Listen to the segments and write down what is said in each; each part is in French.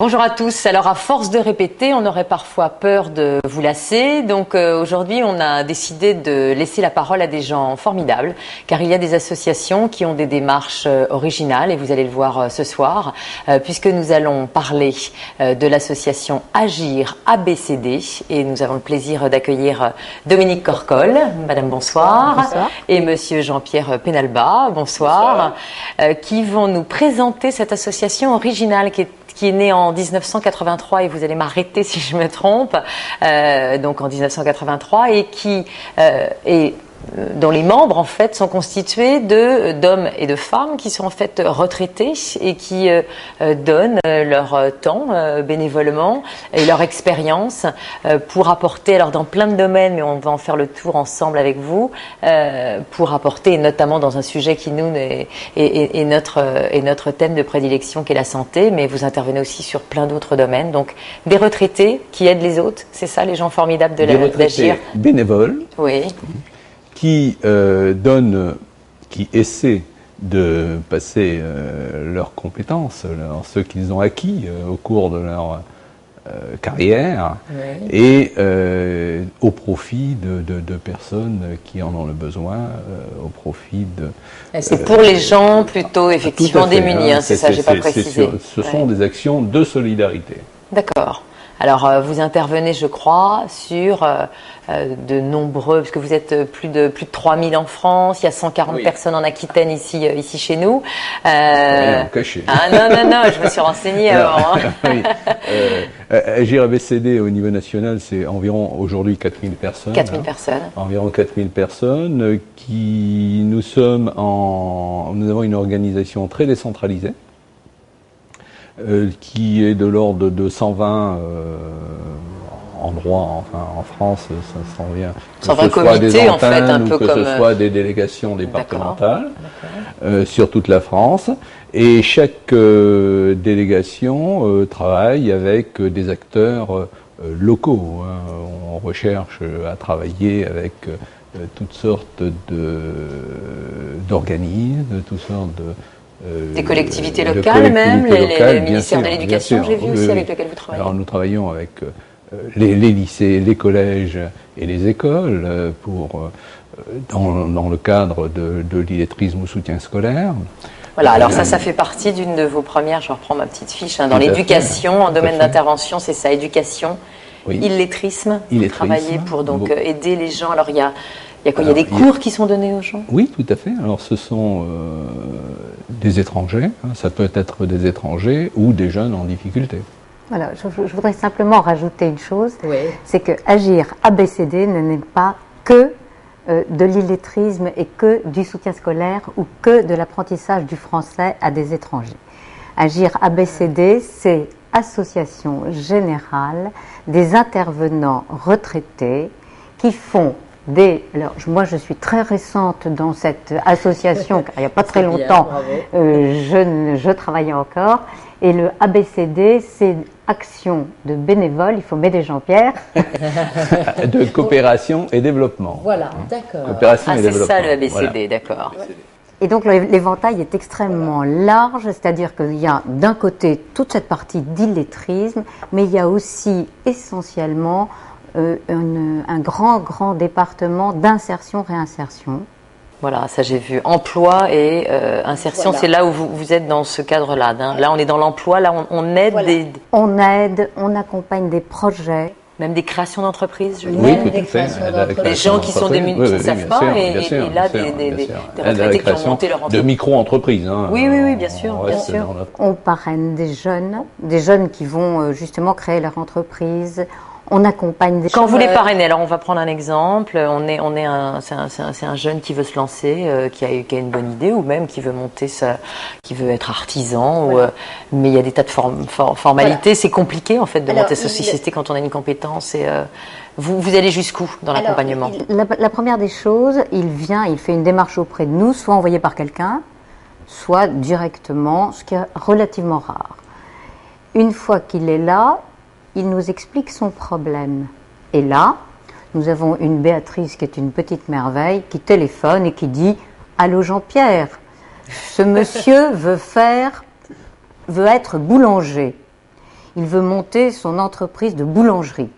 Bonjour à tous. Alors à force de répéter, on aurait parfois peur de vous lasser. Donc aujourd'hui, on a décidé de laisser la parole à des gens formidables, car il y a des associations qui ont des démarches originales, et vous allez le voir ce soir, puisque nous allons parler de l'association Agir ABCD, et nous avons le plaisir d'accueillir Dominique Corcol. Madame, bonsoir. Bonsoir. Et Monsieur Jean-Pierre Penalba, bonsoir, qui vont nous présenter cette association originale qui est née en 1983, et vous allez m'arrêter si je me trompe, donc en 1983, et qui dont les membres en fait sont constitués d'hommes et de femmes qui sont en fait retraités et qui donnent leur temps bénévolement et leur expérience pour apporter, alors dans plein de domaines, mais on va en faire le tour ensemble avec vous, pour apporter, notamment dans un sujet qui nous est notre thème de prédilection, qui est la santé, mais vous intervenez aussi sur plein d'autres domaines. Donc des retraités qui aident les autres, c'est ça les gens formidables de d'Agir. Bénévoles. Oui. Qui essaient de passer leurs compétences, ce qu'ils ont acquis au cours de leur carrière, Oui. et au profit de personnes qui en ont le besoin, au profit de... C'est pour les gens plutôt effectivement démunis, c'est ça, j'ai pas précisé. Ce sont des actions de solidarité. D'accord. Alors vous intervenez, je crois, sur de nombreux, parce que vous êtes plus de 3000 en France, il y a 140 Oui. personnes en Aquitaine ici chez nous. Rien caché. Ah non, je me suis renseignée avant. Oui. Agir ABCD au niveau national, c'est environ aujourd'hui 4000 personnes. 4000 personnes. Environ 4000 personnes nous avons une organisation très décentralisée. Qui est de l'ordre de 120 endroits, enfin en France, ça en vient. 120 que ce soit des comités, en antennes, fait, un ou peu que comme, ce soit des délégations départementales D'accord. sur toute la France. Et chaque délégation travaille avec des acteurs locaux. On recherche à travailler avec toutes sortes d'organismes, toutes sortes de... Des collectivités locales même, les ministères de l'Éducation, j'ai vu aussi, oui. avec lesquels vous travaillez. Alors nous travaillons avec les lycées, les collèges et les écoles dans le cadre de l'illettrisme ou soutien scolaire. Voilà, alors ça fait partie d'une de vos premières, je reprends ma petite fiche, dans l'éducation, en domaine d'intervention, c'est ça, éducation, Oui. Illettrisme, vous travaillez pour donc aider les gens. Alors il y a quoi? Il y a des cours qui sont donnés aux gens? Oui, tout à fait. Alors ce sont des étrangers, ça peut être des étrangers ou des jeunes en difficulté. Voilà, je voudrais simplement rajouter une chose, Oui. c'est que Agir ABCD n'est pas que de l'illettrisme et que du soutien scolaire ou que de l'apprentissage du français à des étrangers. Agir ABCD, c'est Association Générale des intervenants retraités qui font alors, moi, je suis très récente dans cette association, car il n'y a pas très longtemps, je travaillais encore. Et le ABCD, c'est action de bénévoles, il faut m'aider Jean-Pierre. De coopération et développement. Voilà, d'accord. Coopération et c'est développement. ça le ABCD, Voilà. d'accord. Et donc l'éventail est extrêmement large, c'est-à-dire qu'il y a d'un côté toute cette partie d'illettrisme, mais il y a aussi essentiellement un grand département d'insertion-réinsertion. Voilà, ça j'ai vu. Emploi et insertion, voilà. C'est là où vous êtes dans ce cadre-là. Là, on est dans l'emploi, là, on aide on accompagne des projets. Même des créations d'entreprises, je veux dire. Oui, tout à fait. Des gens qui sont démunis, qui ne savent pas, et là, des retraités qui ont monté leur entreprise. De micro-entreprises. Hein. Oui, bien sûr. On parraine des jeunes qui vont justement créer leur entreprise. On accompagne des... Quand vous les parrainez, alors on va prendre un exemple. C'est un jeune qui veut se lancer, qui a une bonne idée, ou même qui veut qui veut être artisan. Voilà. Mais il y a des tas de formalités. Voilà. C'est compliqué en fait de monter sa société quand on a une compétence. Et vous allez jusqu'où dans l'accompagnement? La première des choses, il fait une démarche auprès de nous, soit envoyé par quelqu'un, soit directement, ce qui est relativement rare. Une fois qu'il est là, il nous explique son problème. Et là, nous avons une Béatrice qui est une petite merveille, qui téléphone et qui dit « Allô Jean-Pierre, ce monsieur veut être boulanger. il veut monter son entreprise de boulangerie.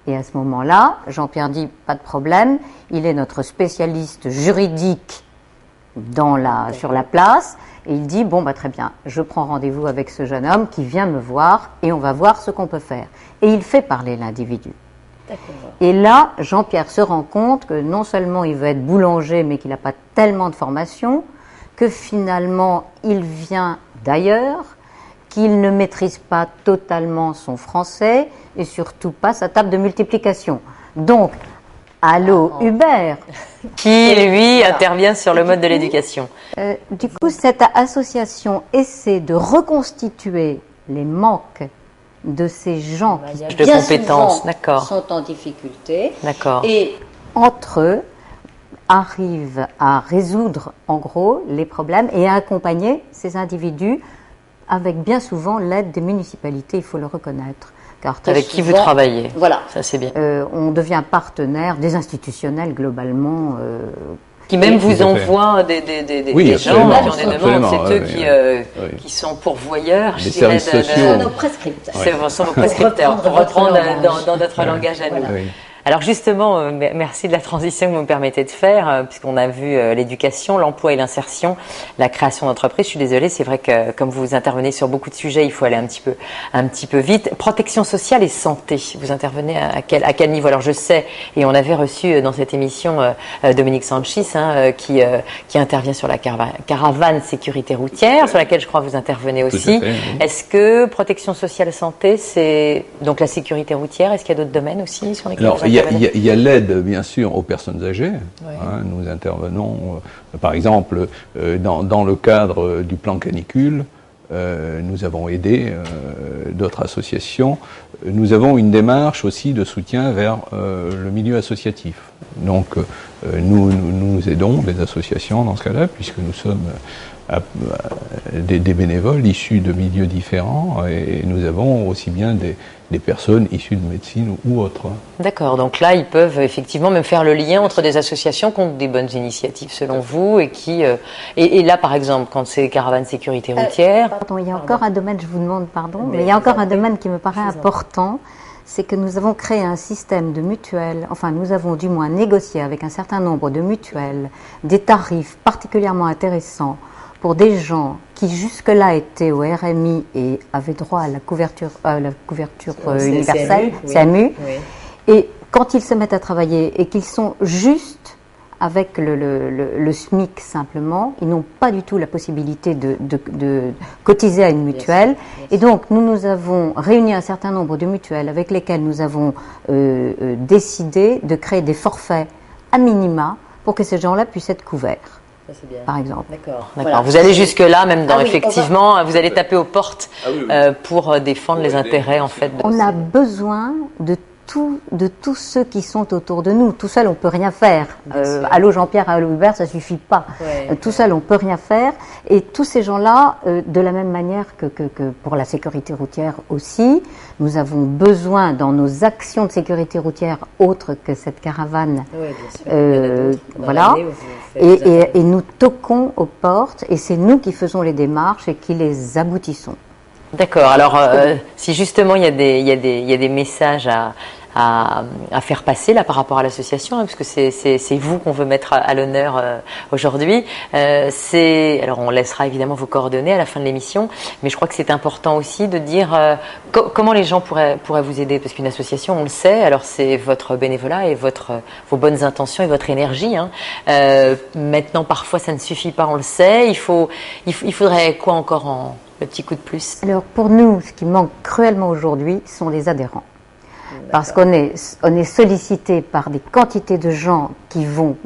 Et à ce moment-là, Jean-Pierre dit, pas de problème, il est notre spécialiste juridique sur la place, et il dit, bon, très bien, je prends rendez-vous avec ce jeune homme qui vient me voir, et on va voir ce qu'on peut faire. Et il fait parler l'individu. Et là, Jean-Pierre se rend compte que non seulement il veut être boulanger, mais qu'il n'a pas tellement de formation, que finalement, il vient d'ailleurs, qu'il ne maîtrise pas totalement son français et surtout pas sa table de multiplication. Donc, allô Hubert, qui lui intervient sur le mode de l'éducation. Du coup, cette association essaie de reconstituer les manques de ces gens qui de bien compétences, souvent sont en difficulté et entre eux arrivent à résoudre en gros les problèmes et à accompagner ces individus avec bien souvent l'aide des municipalités, il faut le reconnaître. Car avec qui vous travaillez. Voilà. Ça c'est bien. On devient participant des institutionnels globalement. Qui même vous envoient des gens qui ont des demandes, c'est eux qui sont pourvoyeurs. Les services sociaux. Sont nos prescripteurs. Sont nos prescripteurs, pour reprendre dans notre langage à nous. Alors justement, merci de la transition que vous me permettez de faire, puisqu'on a vu l'éducation, l'emploi et l'insertion, la création d'entreprises. Je suis désolée, c'est vrai que comme vous intervenez sur beaucoup de sujets, il faut aller un petit peu vite. Protection sociale et santé, vous intervenez à quel niveau? Alors je sais, et on avait reçu dans cette émission Dominique Sanchis, qui intervient sur la caravane sécurité routière, sur laquelle je crois vous intervenez aussi. Tout à fait, oui. Est-ce que protection sociale et santé, c'est donc la sécurité routière? Est-ce qu'il y a d'autres domaines aussi sur lesquels vous intervenez? Il y a l'aide, bien sûr, aux personnes âgées. Nous intervenons, par exemple, dans le cadre du plan canicule, nous avons aidé d'autres associations. Nous avons une démarche aussi de soutien vers le milieu associatif. Donc, nous aidons des associations dans ce cas-là, puisque nous sommes des bénévoles issus de milieux différents, et nous avons aussi bien des personnes issues de médecine ou autres. D'accord, donc là ils peuvent effectivement même faire le lien entre des associations qui ont des bonnes initiatives selon vous et qui et là par exemple quand c'est caravane sécurité routière. Pardon, il y a encore un domaine, je vous demande pardon, mais il y a encore un domaine qui me paraît important, c'est que nous avons créé un système de mutuelles, enfin nous avons du moins négocié avec un certain nombre de mutuelles des tarifs particulièrement intéressants pour des gens qui jusque-là étaient au RMI et avaient droit à la couverture universelle, SAMU, et quand ils se mettent à travailler et qu'ils sont juste avec le SMIC simplement, ils n'ont pas du tout la possibilité de cotiser à une mutuelle. Et donc nous avons réuni un certain nombre de mutuelles avec lesquelles nous avons décidé de créer des forfaits à minima pour que ces gens-là puissent être couverts. Par exemple. D'accord. Voilà. Vous allez jusque-là, même dans effectivement, vous allez taper aux portes pour défendre les intérêts en fait. On a besoin de tous ceux qui sont autour de nous. Tout seul, on peut rien faire. Allô Jean-Pierre, allô Hubert, ça suffit pas. Tout seul, on peut rien faire. Et tous ces gens-là, de la même manière que pour la sécurité routière aussi, nous avons besoin dans nos actions de sécurité routière autres que cette caravane. Voilà. Et nous toquons aux portes et c'est nous qui faisons les démarches et qui les aboutissons. D'accord. Alors, si justement il y a des messages à faire passer là par rapport à l'association, hein, puisque c'est vous qu'on veut mettre à l'honneur aujourd'hui. Alors on laissera évidemment vos coordonnées à la fin de l'émission, mais je crois que c'est important aussi de dire comment les gens pourraient vous aider, parce qu'une association, on le sait, alors c'est votre bénévolat et vos bonnes intentions et votre énergie. Hein. Maintenant, parfois, ça ne suffit pas, on le sait. Il faudrait quoi encore le petit coup de plus? Alors pour nous, ce qui manque cruellement aujourd'hui sont les adhérents. Parce qu'on est sollicité par des quantités de gens qui vont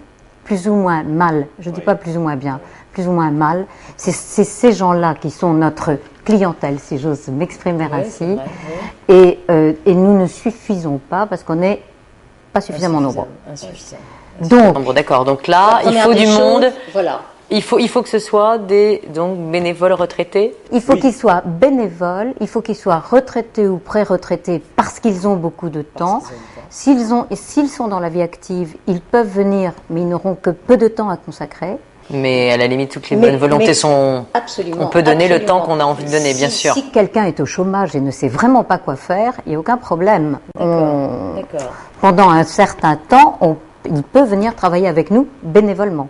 plus ou moins mal, je ne dis pas plus ou moins bien, plus ou moins mal. C'est ces gens-là qui sont notre clientèle, si j'ose m'exprimer ainsi. Et nous ne suffisons pas parce qu'on n'est pas suffisamment nombreux. Donc, d'accord. Donc là, il faut du monde. Voilà. Il faut que ce soit des bénévoles retraités. Il faut qu'ils soient bénévoles, il faut qu'ils soient retraités ou pré-retraités parce qu'ils ont beaucoup de temps. S'ils sont dans la vie active, ils peuvent venir, mais ils n'auront que peu de temps à consacrer. Mais à la limite, toutes les bonnes volontés sont... Absolument. On peut donner le temps absolument. qu'on a envie de donner, bien sûr. Si quelqu'un est au chômage et ne sait vraiment pas quoi faire, il n'y a aucun problème. D'accord. Pendant un certain temps, il peut venir travailler avec nous bénévolement.